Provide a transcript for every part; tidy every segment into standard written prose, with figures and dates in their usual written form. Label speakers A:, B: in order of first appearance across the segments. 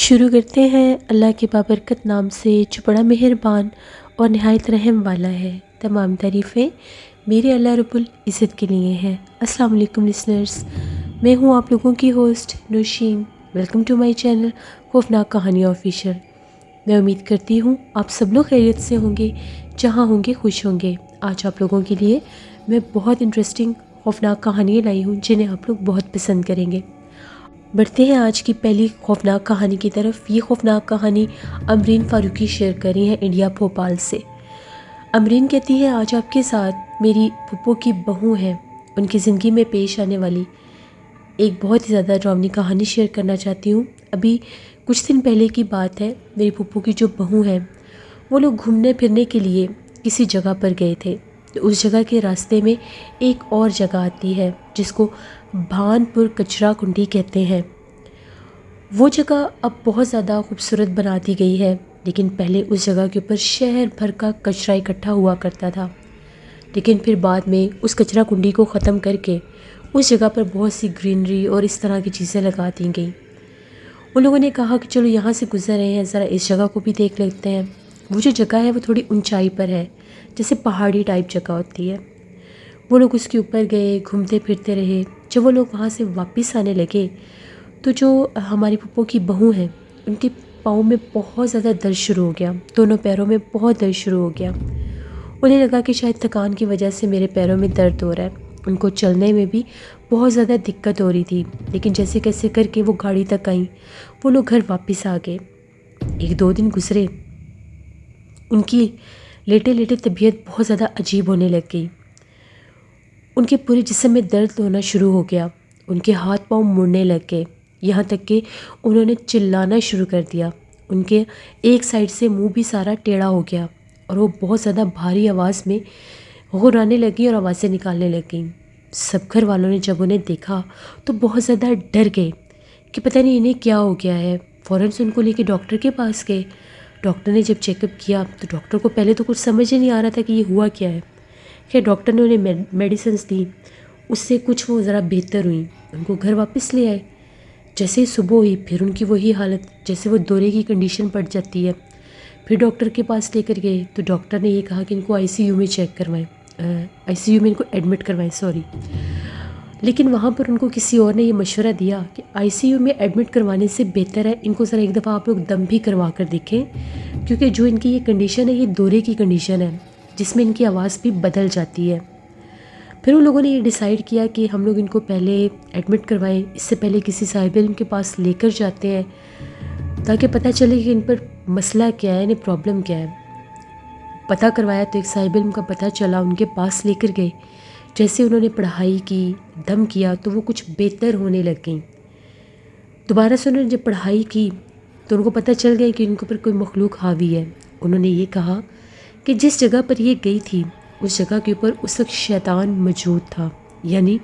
A: شروع کرتے ہیں اللہ کے بابرکت نام سے جو بڑا مہربان اور نہایت رحم والا ہے۔ تمام تعریفیں میرے اللہ رب العزت کے لیے ہیں۔ السلام علیکم لسنرز، میں ہوں آپ لوگوں کی host Nausheen. Welcome to my channel خوفناک کہانیاں آفیشیل۔ میں امید کرتی ہوں آپ سب لوگ خیریت سے ہوں گے، جہاں ہوں گے خوش ہوں گے۔ آج آپ لوگوں کے لیے میں بہت انٹرسٹنگ خوفناک کہانیاں لائی ہوں جنہیں آپ لوگ بہت پسند کریں گے۔ بڑھتے ہیں آج کی پہلی خوفناک کہانی کی طرف۔ یہ خوفناک کہانی امرین فاروقی شیئر کری ہے انڈیا بھوپال سے۔ امرین کہتی ہے، آج آپ کے ساتھ میری پھپھو کی بہو ہیں، ان کی زندگی میں پیش آنے والی ایک بہت ہی زیادہ ڈراؤنی کہانی شیئر کرنا چاہتی ہوں۔ ابھی کچھ دن پہلے کی بات ہے، میری پھپھو کی جو بہو ہیں وہ لوگ گھومنے پھرنے کے لیے کسی جگہ پر گئے تھے۔ تو اس جگہ کے راستے میں ایک اور جگہ آتی ہے جس کو بھان پور کچرا کنڈی کہتے ہیں۔ وہ جگہ اب بہت زیادہ خوبصورت بنا دی گئی ہے، لیکن پہلے اس جگہ کے اوپر شہر بھر کا کچرا اکٹھا ہوا کرتا تھا، لیکن پھر بعد میں اس کچرا کنڈی کو ختم کر کے اس جگہ پر بہت سی گرینری اور اس طرح کی چیزیں لگا دی گئیں۔ ان لوگوں نے کہا کہ چلو یہاں سے گزر رہے ہیں، ذرا اس جگہ کو بھی دیکھ لیتے ہیں۔ وہ جو جگہ ہے وہ تھوڑی اونچائی پر ہے، جیسے پہاڑی ٹائپ جگہ ہوتی ہے۔ وہ لوگ اس کے اوپر گئے، گھومتے پھرتے رہے۔ جب وہ لوگ وہاں سے واپس آنے لگے تو جو ہماری پھپھو کی بہو ہیں ان کے پاؤں میں بہت زیادہ درد شروع ہو گیا، دونوں پیروں میں بہت درد شروع ہو گیا۔ انہیں لگا کہ شاید تھکان کی وجہ سے میرے پیروں میں درد ہو رہا ہے۔ ان کو چلنے میں بھی بہت زیادہ دقت ہو رہی تھی، لیکن جیسے کیسے کر کے وہ گاڑی تک آئیں۔ وہ لوگ گھر واپس آ گئے۔ ایک دو دن گزرے، ان کی لیٹے لیٹے طبیعت بہت زیادہ عجیب ہونے لگ گئی۔ ان کے پورے جسم میں درد ہونا شروع ہو گیا، ان کے ہاتھ پاؤں مڑنے لگ گئے، یہاں تک کہ انہوں نے چلانا شروع کر دیا۔ ان کے ایک سائڈ سے منہ بھی سارا ٹیڑھا ہو گیا اور وہ بہت زیادہ بھاری آواز میں غرانے لگیں اور آوازیں نکالنے لگ گئیں۔ سب گھر والوں نے جب انہیں دیکھا تو بہت زیادہ ڈر گئے کہ پتہ نہیں انہیں کیا ہو گیا ہے۔ فوراً سے ان کو لے کے ڈاکٹر کے پاس گئے۔ ڈاکٹر نے جب چیک اپ کیا تو ڈاکٹر کو پہلے تو کچھ سمجھ ہی نہیں آ رہا تھا کہ یہ ہوا کیا ہے۔ کہ ڈاکٹر نے انہیں میڈیسنس دی، اس سے کچھ وہ ذرا بہتر ہوئیں۔ ان کو گھر واپس لے آئے۔ جیسے ہی صبح ہوئی پھر ان کی وہی حالت، جیسے وہ دورے کی کنڈیشن پڑ جاتی ہے۔ پھر ڈاکٹر کے پاس لے کر گئے تو ڈاکٹر نے یہ کہا کہ ان کو آئی سی یو میں چیک کروائیں، آئی سی یو میں ان کو ایڈمٹ کروائیں، لیکن وہاں پر ان کو کسی اور نے یہ مشورہ دیا کہ آئی سی یو میں ایڈمٹ کروانے سے بہتر ہے ان کو ذرا ایک دفعہ آپ لوگ دم بھی کروا کر دیکھیں، کیونکہ جو ان کی یہ کنڈیشن ہے یہ دورے کی کنڈیشن ہے جس میں ان کی آواز بھی بدل جاتی ہے۔ پھر ان لوگوں نے یہ ڈیسائیڈ کیا کہ ہم لوگ ان کو پہلے ایڈمٹ کروائیں، اس سے پہلے کسی صاحب علم کے پاس لے کر جاتے ہیں تاکہ پتہ چلے کہ ان پر مسئلہ کیا ہے، انہیں پرابلم کیا ہے۔ پتہ کروایا تو ایک صاحب علم کا پتہ چلا، ان کے پاس لے کر گئے۔ جیسے انہوں نے پڑھائی کی، دم کیا تو وہ کچھ بہتر ہونے لگ گئیں۔ دوبارہ سے انہوں نے جب پڑھائی کی تو ان کو پتہ چل گیا کہ ان کے اوپر کوئی مخلوق حاوی ہے۔ انہوں نے یہ کہا کہ جس جگہ پر یہ گئی تھی اس جگہ کے اوپر اس وقت شیطان موجود تھا، یعنی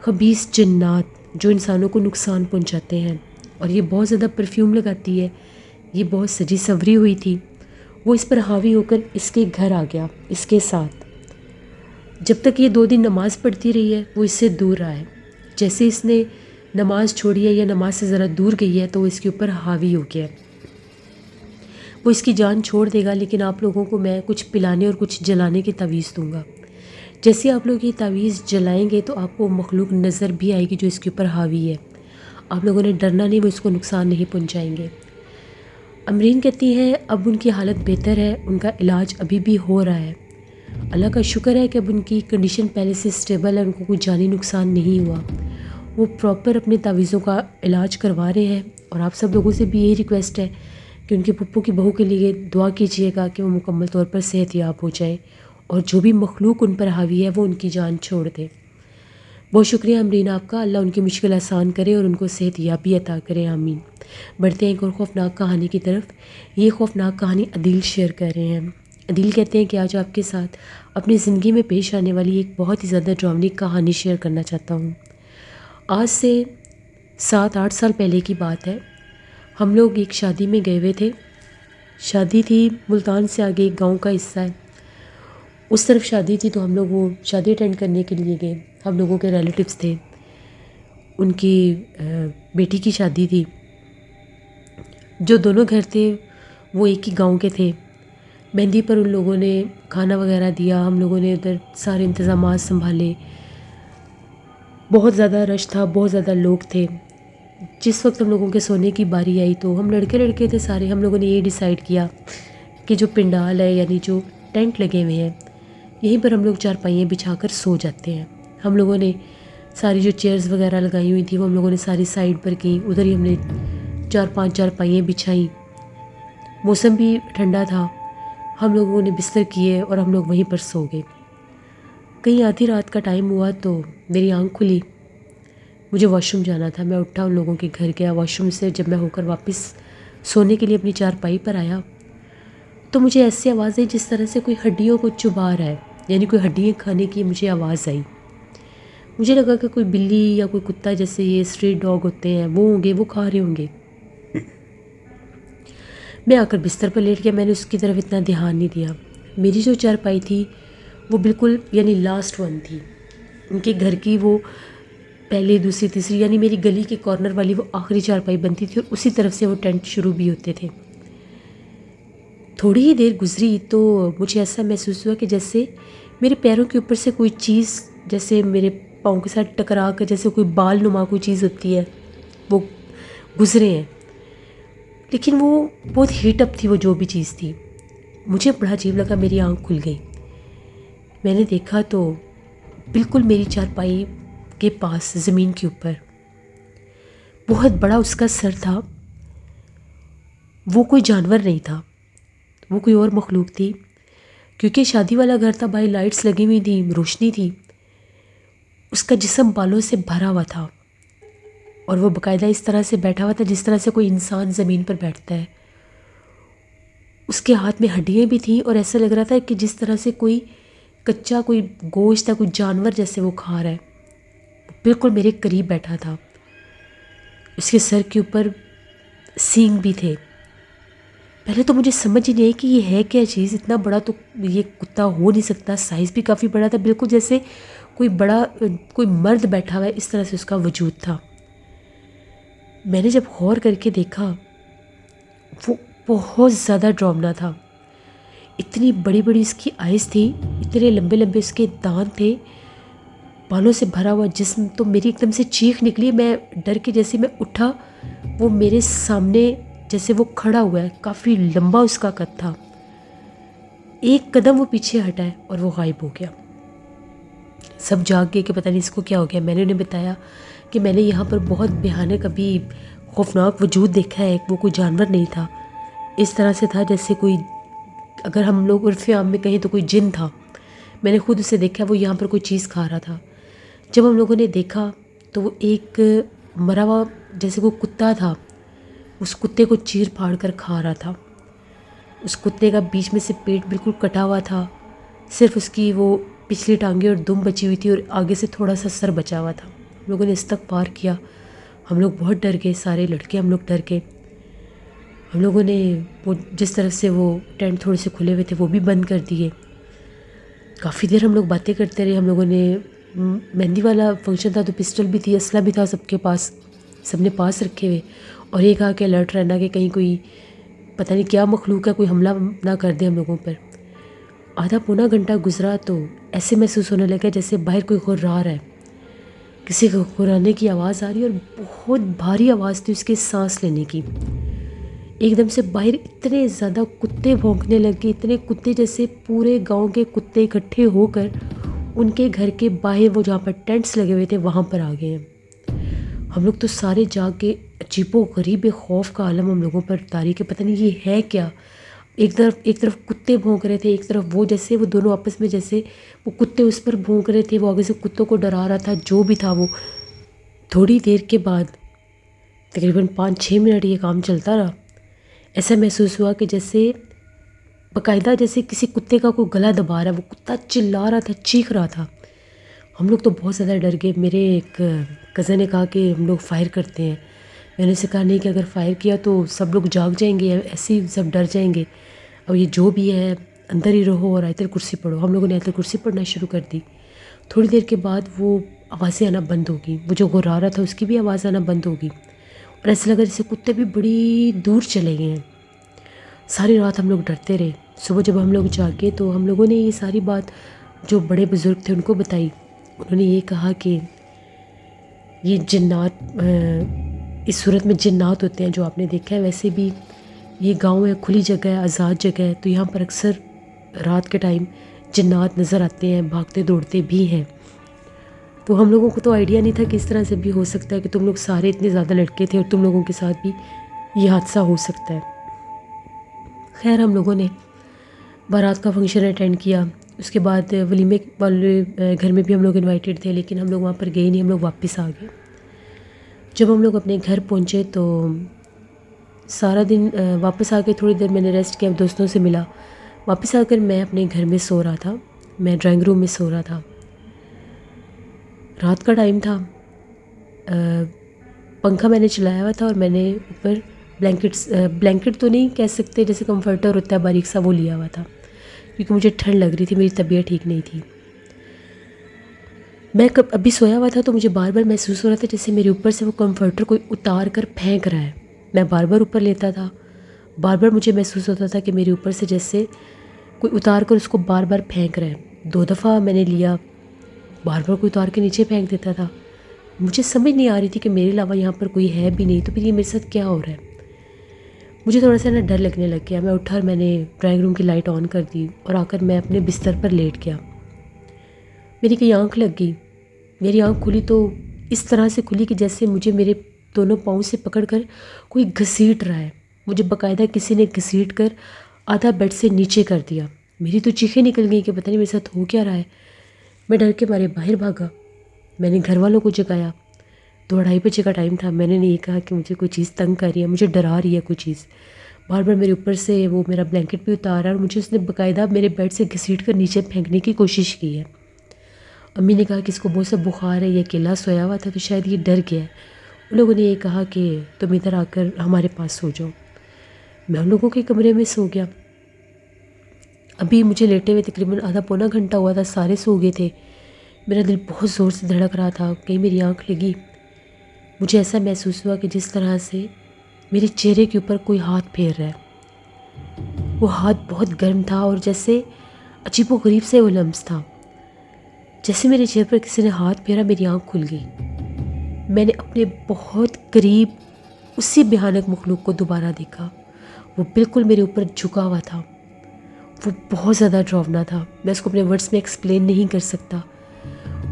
A: خبیث جنات جو انسانوں کو نقصان پہنچاتے ہیں، اور یہ بہت زیادہ پرفیوم لگاتی ہے، یہ بہت سجی سوری ہوئی تھی۔ وہ اس پر حاوی ہو کر اس کے گھر آ گیا اس کے ساتھ۔ جب تک یہ 2 دن نماز پڑھتی رہی ہے وہ اس سے دور رہا ہے۔ جیسے اس نے نماز چھوڑی ہے یا نماز سے ذرا دور گئی ہے تو وہ اس کے اوپر حاوی ہو گیا ہے۔ وہ اس کی جان چھوڑ دے گا، لیکن آپ لوگوں کو میں کچھ پلانے اور کچھ جلانے کی تعویذ دوں گا۔ جیسے آپ لوگ یہ تعویذ جلائیں گے تو آپ کو مخلوق نظر بھی آئے گی جو اس کے اوپر حاوی ہے۔ آپ لوگوں نے ڈرنا نہیں، وہ اس کو نقصان نہیں پہنچائیں گے۔ امرین کہتی ہے اب ان کی حالت بہتر ہے، ان کا علاج ابھی بھی ہو رہا ہے۔ اللہ کا شکر ہے کہ اب ان کی کنڈیشن پہلے سے اسٹیبل ہے، ان کو کوئی جانی نقصان نہیں ہوا۔ وہ پراپر اپنے تعویذوں کا علاج کروا رہے ہیں، اور آپ سب لوگوں سے بھی یہی ریکویسٹ ہے کہ ان کی پھپھو کی بہو کے لیے دعا کیجیے گا کہ وہ مکمل طور پر صحت یاب ہو جائے، اور جو بھی مخلوق ان پر حاوی ہے وہ ان کی جان چھوڑ دے۔ بہت شکریہ امرین آپ کا، اللہ ان کی مشکل آسان کرے اور ان کو صحت یابی عطا کرے، آمین۔ بڑھتے ہیں ایک اور خوفناک کہانی کی طرف۔ یہ خوفناک کہانی عدیل شیئر کر رہے ہیں۔ عدیل کہتے ہیں کہ آج آپ کے ساتھ اپنی زندگی میں پیش آنے والی ایک بہت ہی زیادہ ڈراؤنی کہانی شیئر کرنا چاہتا ہوں۔ آج سے 7-8 سال پہلے کی بات ہے۔ ہم لوگ ایک شادی میں گئے ہوئے تھے۔ شادی تھی ملتان سے آگے ایک گاؤں کا حصہ ہے، اس طرف شادی تھی، تو ہم لوگ وہ شادی اٹینڈ کرنے کے لیے گئے۔ ہم لوگوں کے ریلیٹیوز تھے، ان کی بیٹی کی شادی تھی۔ جو دونوں گھر تھے وہ ایک ہی گاؤں کے تھے۔ مہندی پر ان لوگوں نے کھانا وغیرہ دیا، ہم لوگوں نے ادھر سارے انتظامات سنبھالے۔ بہت زیادہ رش تھا، بہت زیادہ لوگ تھے۔ جس وقت ہم لوگوں کے سونے کی باری آئی تو ہم لڑکے تھے سارے، ہم لوگوں نے یہ ڈیسائیڈ کیا کہ جو پنڈال ہے یعنی جو ٹینٹ لگے ہوئے ہیں یہیں پر ہم لوگ چارپائیاں بچھا کر سو جاتے ہیں۔ ہم لوگوں نے ساری جو چیئرز وغیرہ لگائی ہوئی تھیں وہ ہم لوگوں نے ساری سائڈ پر کی، ادھر ہی ہم نے 4-5 چارپائیاں بچھائیں۔ موسم بھی ٹھنڈا تھا، ہم لوگوں نے بستر کیے اور ہم لوگ وہیں پر سو گئے۔ کہیں آدھی رات کا ٹائم ہوا تو میری آنکھ کھلی، مجھے واش روم جانا تھا۔ میں اٹھا، ان لوگوں کے گھر گیا، واش روم سے جب میں ہو کر واپس سونے کے لیے اپنی چارپائی پر آیا تو مجھے ایسی آواز آئی جس طرح سے کوئی ہڈیوں کو چبا رہا ہے، یعنی کوئی ہڈیاں کھانے کی مجھے آواز آئی۔ مجھے لگا کہ کوئی بلی یا کوئی کتا، جیسے یہ اسٹریٹ ڈاگ ہوتے ہیں وہ ہوں گے، وہ کھا رہے ہوں گے۔ میں آ کر بستر پر لیٹ گیا، میں نے اس کی طرف اتنا دھیان نہیں دیا۔ میری جو چارپائی تھی وہ بالکل یعنی لاسٹ ون تھی، ان کے گھر کی وہ پہلی، دوسری، تیسری، یعنی میری گلی کے کارنر والی وہ آخری چارپائی بنتی تھی اور اسی طرف سے وہ ٹینٹ شروع بھی ہوتے تھے۔ تھوڑی ہی دیر گزری تو مجھے ایسا محسوس ہوا کہ جیسے میرے پیروں کے اوپر سے کوئی چیز جیسے میرے پاؤں کے ساتھ ٹکرا کر جیسے کوئی بال نما کوئی چیز ہوتی ہے وہ گزرے ہیں، لیکن وہ بہت ہیٹ اپ تھی، وہ جو بھی چیز تھی۔ مجھے بڑا عجیب لگا، میری آنکھ کھل گئی۔ میں نے دیکھا تو بالکل میری چارپائی کے پاس زمین کے اوپر بہت بڑا اس کا سر تھا۔ وہ کوئی جانور نہیں تھا، وہ کوئی اور مخلوق تھی، کیونکہ شادی والا گھر تھا، باہر لائٹس لگی ہوئی تھی، روشنی تھی۔ اس کا جسم بالوں سے بھرا ہوا تھا اور وہ باقاعدہ اس طرح سے بیٹھا ہوا تھا جس طرح سے کوئی انسان زمین پر بیٹھتا ہے۔ اس کے ہاتھ میں ہڈیاں بھی تھیں اور ایسا لگ رہا تھا کہ جس طرح سے کوئی کچا کوئی گوشت ہے، کوئی جانور جیسے وہ کھا رہا ہے۔ بالکل میرے قریب بیٹھا تھا، اس کے سر کے اوپر سینگ بھی تھے۔ پہلے تو مجھے سمجھ ہی نہیں آئی کہ یہ ہے کیا چیز، اتنا بڑا تو یہ کتا ہو نہیں سکتا، سائز بھی کافی بڑا تھا، بالکل جیسے کوئی مرد بیٹھا ہوا ہے اس طرح سے اس کا وجود تھا۔ میں نے جب غور کر کے دیکھا وہ بہت زیادہ ڈراؤنا تھا۔ اتنی بڑی بڑی اس کی آئز تھی، اتنے لمبے لمبے اس کے دانت تھے، بالوں سے بھرا ہوا جسم۔ تو میری ایک دم سے چیخ نکلی، میں ڈر کے جیسے میں اٹھا، وہ میرے سامنے جیسے وہ کھڑا ہوا ہے، کافی لمبا اس کا قد تھا۔ ایک قدم وہ پیچھے ہٹا ہے اور وہ غائب ہو گیا۔ سب جاگ گئے کہ پتہ نہیں اس کو کیا ہو گیا۔ میں نے انہیں بتایا کہ میں نے یہاں پر بہت بھیانک ابھی خوفناک وجود دیکھا ہے، وہ کوئی جانور نہیں تھا، اس طرح سے تھا جیسے کوئی، اگر ہم لوگ عرف عام میں کہیں تو کوئی جن تھا۔ میں نے خود اسے دیکھا، وہ یہاں پر کوئی چیز کھا رہا تھا۔ جب ہم لوگوں نے دیکھا تو وہ ایک مرا ہوا جیسے کوئی کتا تھا، اس کتے کو چیر پھاڑ کر کھا رہا تھا۔ اس کتے کا بیچ میں سے پیٹ بالکل کٹا ہوا تھا، صرف اس کی وہ پچھلی ٹانگیں اور دم بچی ہوئی تھی اور آگے سے تھوڑا سا سر بچا ہوا تھا۔ ہم لوگوں نے استغفار کیا، ہم لوگ بہت ڈر گئے، سارے لڑکے ہم لوگ ڈر گئے۔ ہم لوگوں نے وہ جس طرح سے وہ ٹینٹ تھوڑے سے کھلے ہوئے تھے وہ بھی بند کر دیے۔ کافی دیر ہم لوگ باتیں کرتے رہے۔ ہم لوگوں نے مہندی والا فنکشن تھا تو پسٹل بھی تھی، اسلحہ بھی تھا سب کے پاس، سب نے پاس رکھے ہوئے، اور یہ کہا کہ الرٹ رہنا کہ کہیں کوئی پتہ نہیں کیا مخلوق ہے، کوئی حملہ نہ کر دے ہم لوگوں پر۔ آدھا پونا گھنٹہ گزرا تو ایسے محسوس ہونے لگا جیسے باہر کوئی غرار ہے، کسی کو غرانے کی آواز آ رہی ہے اور بہت بھاری آواز تھی اس کے سانس لینے کی۔ ایک دم سے باہر اتنے زیادہ کتے بھونکنے لگے، اتنے کتے جیسے پورے گاؤں کے کتے اکٹھے ہو کر ان کے گھر کے باہر وہ جہاں پر ٹینٹس لگے ہوئے تھے وہاں پر آ گئے ہیں۔ ہم لوگ تو سارے جاگ کے عجیب و غریب خوف کا عالم ہم لوگوں پر طاری کہ پتہ نہیں یہ ہے کیا۔ ایک طرف کتے بھونک رہے تھے، ایک طرف وہ جیسے وہ دونوں آپس میں جیسے وہ کتے اس پر بھونک رہے تھے، وہ آگے سے کتوں کو ڈرا رہا تھا، جو بھی تھا وہ۔ تھوڑی دیر کے بعد تقریباً 5-6 منٹ یہ کام چلتا رہا۔ ایسا محسوس ہوا کہ جیسے باقاعدہ جیسے کسی کتے کا کوئی گلا دبا رہا ہے، وہ کتا چلا رہا تھا، چیخ رہا تھا۔ ہم لوگ تو بہت زیادہ ڈر گئے۔ میرے ایک کزن نے کہا کہ ہم لوگ فائر کرتے ہیں۔ میں نے اسے کہا نہیں، کہ اگر فائر کیا تو سب لوگ جاگ جائیں گے، ایسے ہی سب ڈر جائیں گے، اب یہ جو بھی ہے اندر ہی رہو اور آیت الکرسی پڑھو۔ ہم لوگوں نے آیت الکرسی پڑھنا شروع کر دی۔ تھوڑی دیر کے بعد وہ آوازیں آنا بند ہوگی، وہ جو غرا رہا تھا اس کی بھی آواز آنا بند ہوگی، اور ایسا لگا جیسے کتے بھی بڑی دور چلے گئے ہیں۔ ساری رات ہم لوگ ڈرتے رہے۔ صبح جب ہم لوگ جاگے تو ہم لوگوں نے یہ ساری بات جو بڑے بزرگ تھے ان کو بتائی۔ انہوں نے یہ کہا کہ یہ جنات، اس صورت میں جنات ہوتے ہیں جو آپ نے دیکھا ہے، ویسے بھی یہ گاؤں ہے، کھلی جگہ ہے، آزاد جگہ ہے، تو یہاں پر اکثر رات کے ٹائم جنات نظر آتے ہیں، بھاگتے دوڑتے بھی ہیں۔ تو ہم لوگوں کو تو آئیڈیا نہیں تھا کہ اس طرح سے بھی ہو سکتا ہے کہ تم لوگ سارے اتنے زیادہ لڑکے تھے اور تم لوگوں کے ساتھ بھی یہ حادثہ ہو سکتا ہے۔ خیر ہم لوگوں نے بارات کا فنکشن اٹینڈ کیا، اس کے بعد ولیمے والے گھر میں بھی ہم لوگ انوائٹیڈ تھے، لیکن ہم لوگ وہاں پر گئے نہیں، ہم لوگ واپس آ گئے۔ جب ہم لوگ اپنے گھر پہنچے تو سارا دن واپس آ کے تھوڑی دیر میں نے ریسٹ کیا، دوستوں سے ملا۔ واپس آ کر میں اپنے گھر میں سو رہا تھا، میں ڈرائنگ روم میں سو رہا تھا، رات کا ٹائم تھا۔ پنکھا میں نے چلایا ہوا تھا اور میں نے اوپر بلینکٹ تو نہیں کہہ سکتے، جیسے کمفرٹر ہوتا ہے باریک سا، وہ لیا ہوا تھا کیونکہ مجھے ٹھنڈ لگ رہی تھی، میری طبیعت ٹھیک نہیں تھی۔ میں ابھی سویا ہوا تھا تو مجھے بار بار محسوس ہو رہا تھا جیسے میرے اوپر سے وہ کمفرٹر کوئی اتار کر پھینک رہا ہے۔ میں بار بار اوپر لیتا تھا، بار بار مجھے محسوس ہوتا تھا کہ میرے اوپر سے جیسے کوئی اتار کر اس کو بار بار پھینک رہا ہے۔ 2 دفعہ میں نے لیا، بار بار کوئی اتار کے نیچے پھینک دیتا تھا۔ مجھے سمجھ نہیں آ رہی تھی کہ میرے علاوہ یہاں پر کوئی ہے بھی نہیں، تو پھر یہ میرے ساتھ کیا ہو رہا ہے۔ مجھے تھوڑا سا ڈر لگنے لگ گیا۔ میں اٹھا اور میں نے ڈرائنگ روم کی لائٹ آن کر دی اور آ کر میں اپنے بستر پر لیٹ گیا۔ میری کئی آنکھ لگ گئی، میری آنکھ کھلی تو اس طرح سے کھلی کہ جیسے مجھے میرے دونوں پاؤں سے پکڑ کر کوئی گھسیٹ رہا ہے۔ مجھے باقاعدہ کسی نے گھسیٹ کر آدھا بیڈ سے نیچے کر دیا۔ میری تو چیخیں نکل گئی کہ پتہ نہیں میرے ساتھ ہو کیا رہا ہے۔ میں ڈر کے مارے باہر بھاگا، میں نے گھر والوں کو جگایا۔ 2-2:30 بجے کا ٹائم تھا۔ میں نے یہ کہا کہ مجھے کوئی چیز تنگ کر رہی ہے، مجھے ڈرا رہی ہے کوئی چیز، بار بار میرے اوپر سے وہ میرا بلینکٹ بھی اتار رہا ہے اور مجھے اس نے باقاعدہ میرے بیڈ سے گھسیٹ کر نیچے پھینکنے کی کوشش کی ہے۔ امی نے کہا کہ اس کو بہت سا بخار ہے، یہ اکیلا سویا ہوا تھا تو شاید یہ ڈر گیا ہے۔ ان لوگوں نے یہ کہا کہ تم ادھر آ کر ہمارے پاس سو جاؤ۔ میں ان لوگوں کے کمرے میں سو گیا۔ ابھی مجھے لیٹے ہوئے تقریباً آدھا پونا گھنٹہ ہوا تھا، سارے سو گئے تھے۔ میرا دل بہت زور سے دھڑک رہا تھا، کہیں میری آنکھ لگی۔ مجھے ایسا محسوس ہوا کہ جس طرح سے میرے چہرے کے اوپر کوئی ہاتھ پھیر رہا ہے۔ وہ ہاتھ بہت گرم تھا اور جیسے عجیب و غریب سے وہ لمس تھا۔ جیسے میرے چہرے پر کسی نے ہاتھ پھیرا، میری آنکھ کھل گئی۔ میں نے اپنے بہت قریب اسی بھیانک مخلوق کو دوبارہ دیکھا۔ وہ بالکل میرے اوپر جھکا ہوا تھا۔ وہ بہت زیادہ ڈراؤنا تھا، میں اس کو اپنے ورڈز میں ایکسپلین نہیں کر سکتا۔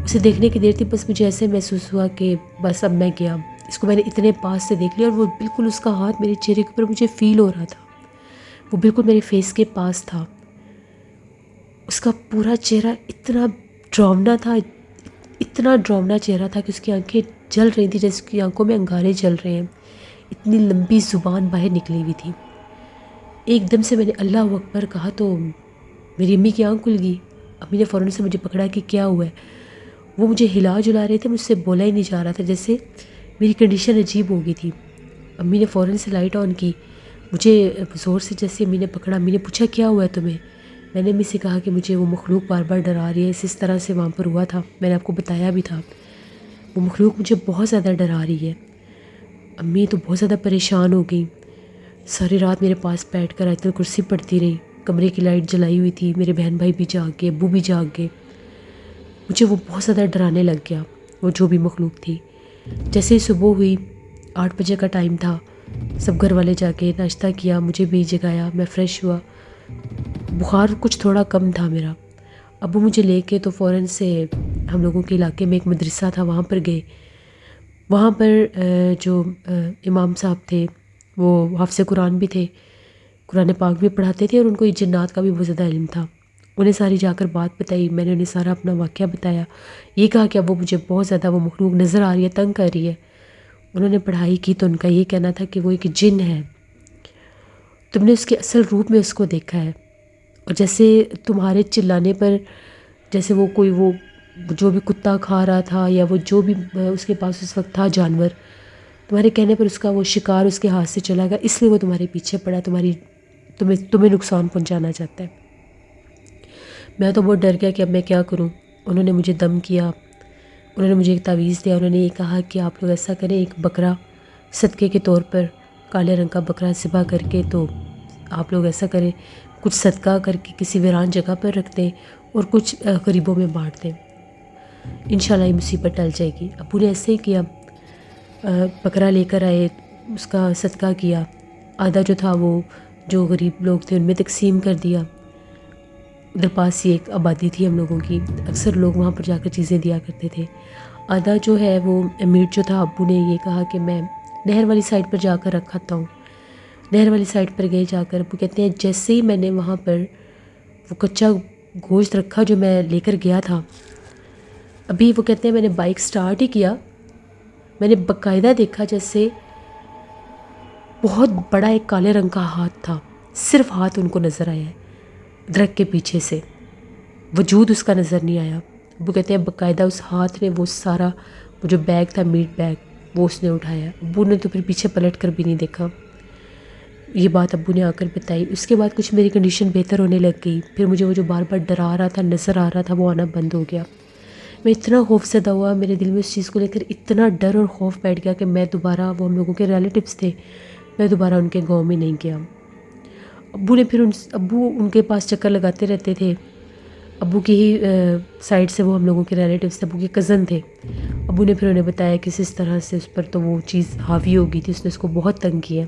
A: اسے دیکھنے کی دیر تھی، بس مجھے ایسے محسوس ہوا کہ بس اب میں گیا۔ اس کو میں نے اتنے پاس سے دیکھ لیا اور وہ بالکل اس کا ہاتھ میرے چہرے کے اوپر مجھے فیل ہو رہا تھا۔ وہ بالکل میرے فیس کے پاس تھا۔ اس کا پورا چہرہ اتنا ڈراؤنا تھا، اتنا ڈراؤنا چہرہ تھا کہ اس کی آنکھیں جل رہی تھیں جیسے اس کی آنکھوں میں انگارے جل رہے ہیں۔ اتنی لمبی زبان باہر نکلی ہوئی تھی۔ ایک دم سے میں نے اللہ اکبر کہا تو میری امی کی آنکھ کھل گئی۔ امی نے فوراً سے مجھے پکڑا کہ کیا ہوا ہے۔ وہ مجھے ہلا جلا رہے تھے، مجھ سے بولا ہی نہیں جا رہا تھا، جیسے میری کنڈیشن عجیب ہو گئی تھی۔ امی نے فوراً سے لائٹ آن کی، مجھے زور سے جیسے امی نے پکڑا۔ امی نے پوچھا کیا ہوا ہے تمہیں؟ میں نے امی سے کہا کہ مجھے وہ مخلوق بار بار ڈرا رہی ہے، اس طرح سے وہاں پر ہوا تھا، میں نے آپ کو بتایا بھی تھا۔ وہ مخلوق مجھے بہت زیادہ ڈرا رہی ہے۔ امی تو بہت زیادہ پریشان ہو گئیں، ساری رات میرے پاس بیٹھ کر آیت الکرسی پڑھتی رہی۔ کمرے کی لائٹ جلائی ہوئی تھی، میرے بہن بھائی بھی جاگ گئے، ابو بھی جاگ گئے۔ مجھے وہ بہت زیادہ ڈرانے لگ گیا، وہ جو بھی مخلوق تھی۔ جیسے ہی صبح ہوئی، 8 بجے کا ٹائم تھا، سب گھر والے جا کے ناشتہ کیا، مجھے بھی جگایا، میں فریش ہوا۔ بخار کچھ تھوڑا کم تھا میرا۔ ابو مجھے لے کے تو فوراً سے ہم لوگوں کے علاقے میں ایک مدرسہ تھا، وہاں پر گئے۔ وہاں پر جو امام صاحب تھے وہ حافظ قرآن بھی تھے، قرآن پاک بھی پڑھاتے تھے اور ان کو یہ جنات کا بھی بہت زیادہ علم تھا۔ انہیں ساری جا کر بات بتائی، میں نے انہیں سارا اپنا واقعہ بتایا۔ یہ کہا کہ اب وہ مجھے بہت زیادہ وہ مخلوق نظر آ رہی ہے، تنگ کر رہی ہے۔ انہوں نے پڑھائی کی تو ان کا یہ کہنا تھا کہ وہ ایک جن ہے، تم نے اس کے اصل روپ میں اس کو دیکھا ہے، اور جیسے تمہارے چلانے پر جیسے وہ کوئی وہ جو بھی کتا کھا رہا تھا یا وہ جو بھی اس کے پاس اس وقت تھا جانور، تمہارے کہنے پر اس کا وہ شکار اس کے ہاتھ سے چلا گیا، اس لیے وہ تمہارے پیچھے پڑا، تمہیں نقصان پہنچانا چاہتا ہے۔ میں تو بہت ڈر گیا کہ اب میں کیا کروں۔ انہوں نے مجھے دم کیا، انہوں نے مجھے ایک تعویذ دیا، انہوں نے یہ کہا کہ آپ لوگ ایسا کریں، ایک بکرا صدقے کے طور پر کالے رنگ کا بکرا ذبح کر کے تو آپ لوگ ایسا کریں، کچھ صدقہ کر کے کسی ویران جگہ پر رکھ دیں اور کچھ غریبوں میں بانٹ دیں، انشاءاللہ یہ مصیبت ٹل جائے گی۔ ابو نے ایسے ہی کیا، بکرا لے کر آئے، اس کا صدقہ کیا، آدھا جو تھا وہ جو غریب لوگ تھے ان میں تقسیم کر دیا۔ ادھر پاس ہی ایک آبادی تھی ہم لوگوں کی، اکثر لوگ وہاں پر جا کر چیزیں دیا کرتے تھے۔ آدھا جو ہے وہ میٹ جو تھا، ابو نے یہ کہا کہ میں نہر والی سائڈ پر جا کر رکھاتا ہوں۔ نہر والی سائڈ پر گئے جا کر، ابو کہتے ہیں جیسے ہی میں نے وہاں پر وہ کچا گوشت رکھا جو میں لے کر گیا تھا، ابھی وہ کہتے ہیں میں نے بائک سٹارٹ ہی کیا، میں نے باقاعدہ دیکھا جیسے بہت بڑا ایک کالے رنگ کا ہاتھ تھا، صرف ہاتھ ان کو نظر آیا ہے درخت کے پیچھے سے، وجود اس کا نظر نہیں آیا۔ ابو کہتے ہیں باقاعدہ اس ہاتھ نے وہ سارا وہ جو بیگ تھا، میٹ بیگ، وہ اس نے اٹھایا۔ ابو نے تو پھر پیچھے پلٹ کر بھی نہیں دیکھا۔ یہ بات ابو نے آ کر بتائی۔ اس کے بعد کچھ میری کنڈیشن بہتر ہونے لگ گئی، پھر مجھے وہ جو بار بار ڈرا رہا تھا، نظر آ رہا تھا، وہ آنا بند ہو گیا۔ میں اتنا خوف زدہ ہوا، میرے دل میں اس چیز کو لے کر اتنا ڈر اور خوف بیٹھ گیا کہ میں دوبارہ، وہ ہم لوگوں کے ریلیٹیوز تھے، میں دوبارہ ان کے گاؤں میں نہیں گیا۔ ابو نے پھر ابو ان کے پاس چکر لگاتے رہتے تھے، ابو کی ہی سائڈ سے وہ ہم لوگوں کے ریلیٹیوز تھے، ابو کے کزن تھے۔ ابو نے پھر انہیں بتایا کہ اس طرح سے اس پر تو وہ چیز حاوی ہو گئی تھی، اس نے اس کو بہت تنگ کیا۔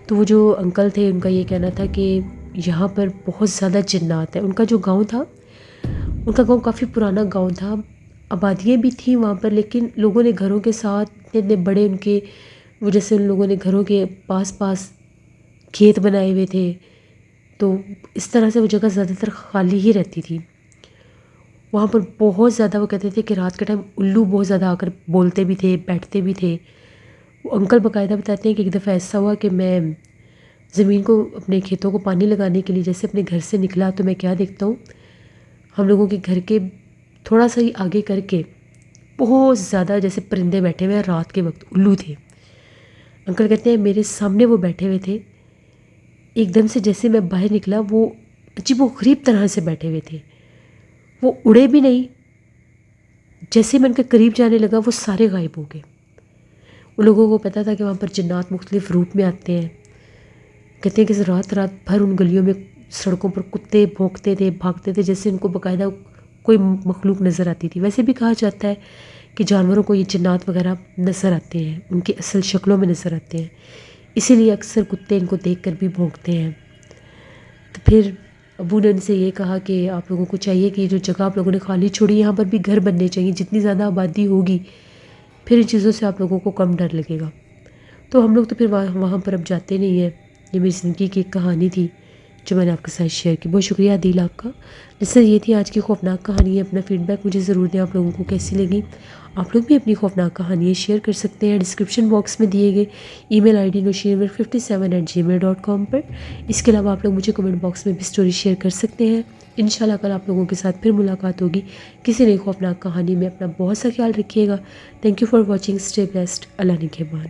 A: تو وہ جو انکل تھے، ان کا یہ کہنا تھا کہ یہاں پر بہت زیادہ جنات ہیں۔ ان کا جو گاؤں تھا، ان کا گاؤں کافی پرانا گاؤں تھا، آبادیاں بھی تھیں وہاں پر، لیکن لوگوں نے گھروں کے ساتھ اتنے بڑے ان کے وہ جیسے ان لوگوں نے گھروں کے پاس پاس کھیت بنائے ہوئے تھے، تو اس طرح سے وہ جگہ زیادہ تر خالی ہی رہتی تھی۔ وہاں پر بہت زیادہ، وہ کہتے تھے کہ رات کے ٹائم الو بہت زیادہ آ کر بولتے بھی تھے، بیٹھتے بھی تھے۔ وہ انکل باقاعدہ بتاتے ہیں کہ ایک دفعہ ایسا ہوا کہ میں زمین کو، اپنے کھیتوں کو پانی لگانے کے لیے جیسے اپنے گھر سے نکلا تو میں کیا دیکھتا ہوں، ہم لوگوں کے گھر کے تھوڑا سا ہی آگے کر کے بہت زیادہ جیسے پرندے بیٹھے ہوئے ہیں، رات کے وقت الو تھے۔ انکل کہتے ہیں میرے سامنے وہ بیٹھے ہوئے تھے، ایک دم سے جیسے میں باہر نکلا وہ عجیب و غریب طرح سے بیٹھے ہوئے تھے، وہ اڑے بھی نہیں، جیسے میں ان کے قریب جانے لگا وہ سارے غائب ہو گئے۔ ان لوگوں کو پتہ تھا کہ وہاں پر جنات مختلف روپ میں آتے ہیں۔ کہتے ہیں کہ رات بھر ان گلیوں میں سڑکوں پر کتے بھونکتے تھے، بھاگتے تھے، جیسے ان کو باقاعدہ کوئی مخلوق نظر آتی تھی۔ ویسے بھی کہا جاتا ہے کہ جانوروں کو یہ جنات وغیرہ نظر آتے ہیں، ان کی اصل شکلوں میں نظر آتے ہیں، اسی لیے اکثر کتے ان کو دیکھ کر بھی بھونکتے ہیں۔ تو پھر ابو نے ان سے یہ کہا کہ آپ لوگوں کو چاہیے کہ یہ جو جگہ آپ لوگوں نے خالی چھوڑی، یہاں پر بھی گھر بننے چاہیے، جتنی زیادہ آبادی ہوگی پھر ان چیزوں سے آپ لوگوں کو کم ڈر لگے گا۔ تو ہم لوگ تو پھر وہاں پر اب جاتے نہیں ہیں۔ یہ میری زندگی کی ایک کہانی تھی جو میں نے آپ کے ساتھ شیئر کی۔ بہت شکریہ عدیل آپ کا۔ جس سے یہ تھی آج کی خوفناک کہانی ہے۔ اپنا فیڈ بیک مجھے ضرور دیں، آپ لوگوں کو کیسی لگی۔ آپ لوگ بھی اپنی خوفناک کہانیاں شیئر کر سکتے ہیں ڈسکرپشن باکس میں دیے گئے ای میل آئی ڈی noshirmir57@gmail.com پر۔ اس کے علاوہ آپ لوگ مجھے کمنٹ باکس میں بھی سٹوری شیئر کر سکتے ہیں۔ انشاءاللہ کل آپ لوگوں کے ساتھ پھر ملاقات ہوگی کسی نئی خوفناک کہانی میں۔ اپنا بہت سا خیال رکھیے گا۔ Thank you for watching, stay blessed, Allah نگہبان۔